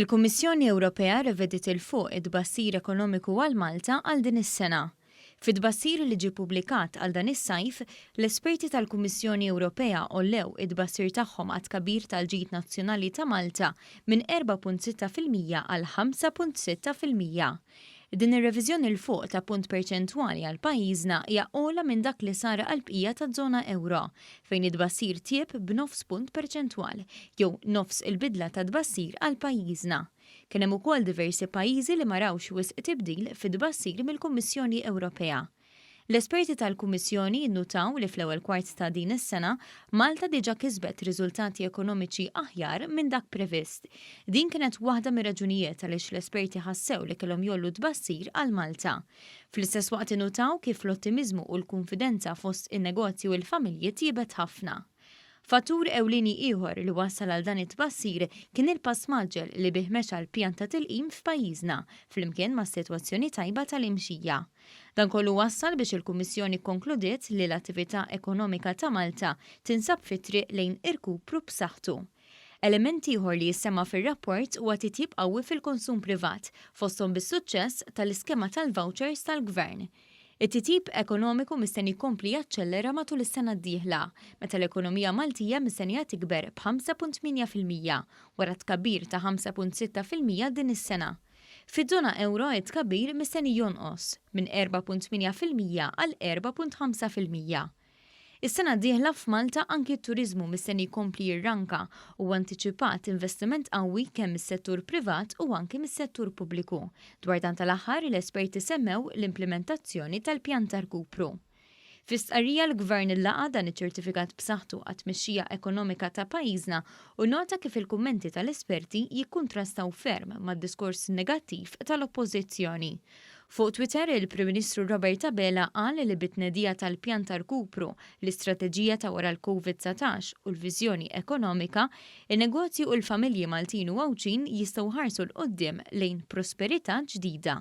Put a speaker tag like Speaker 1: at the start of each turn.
Speaker 1: Il-Kummissjoni Ewropea revedit il-Fuq It-Tbassir Ekonomiku Għal Malta għal din is-sena. Fit-tbassir li ġie pubblikat għal dan is-sajf, l-esperti tal-Kummissjoni Ewropea ollew it-tbassir tagħhom għat-tkabbir tal-ġid nazzjonali ta' Malta minn 4.6% għal 5.6%. Din ir-reviżjoni l fuq ta' punt perċentwali għal pajjiżna hija ogħla minn dak li sar għal bqija taż-żona euro, fejn it-tbassir tieb b'9 punt perċentwal, jew nofs il-bidla ta' tbassir għal pajjiżna. Kien hemm ukoll diversi pajjiżi li ma rawx wisq tibdil fit-tbassir mill-Kummissjoni Ewropea. L-esperti tal-Kummissjoni nnutaw li fl-ewwel kwart ta' din is-sena Malta diġà kisbet riżultati ekonomiċi aħjar minn dak previst. Din kienet waħda mir-raġunijiet għaliex l-esperti ħassew li kellhom jollu tbassir għal Malta. Fl-istess waqt innutaw kif l-ottimiżmu u l-konfidenza fost in-negozji u l-familji tiebet ħafna. Fattur ewlieni ieħor li wassal għal dan it-tbassir kien il-pass maġġel li bih mexa l-pjan ta' tilqim f'pajjiżna flimkien mas-sitwazzjoni tajba tal-imxija. Dan kollu wassal biex il-Kummissjoni konkludiet li l-attività ekonomika ta' Malta tinsab fit-triq lejn irkupru b'saħħtu. Element ieħor li jissemma fir-rapport huwa titjib qawwi fil-konsum privat fosthom bis-suċċess tal-iskema tal-vouchers tal-Gvern. It-titjib ekonomiku mistenni jkompli jaċċellera matul is-sena d-dieħla, meta l-ekonomija Maltija mistennija tikber b'5.8% wara tkabbir ta' 5.6% din is-sena. Fiż-żona euro it-tkabbir mistenni jonqos minn 4.8% għal 4.5%. Is-sena d-dieħla f'Malta anki t-turiżmu mistenni jkompli jirranka u antiċipat investiment qawwi kemm mis-settur privat u anki mis-settur pubbliku. Dwar dan tal-aħħar l-esperti semmew l-implementazzjoni tal-pjan tal-RKUPRU. Fis-stqarrija l-Gvern illaqa' dan iċ-ċertifikat b'saħħtu għat-tmexxija ekonomika ta' pajjiżna u nota kif il-kummenti tal-esperti jikkuntrastaw ferm mad-diskors negattiv tal-Oppożizzjoni. Fuq Twitter, il-Prim Ministru qal li bit-tnedija tal-pjan tal-RKUPRU, l-istrateġija ta' wara l-COVID-19 u l-viżjoni ekonomika, in-negozji u l-familji Maltin u Għawċin jistgħu ħarsu l-qoddim lejn prosperità ġdida.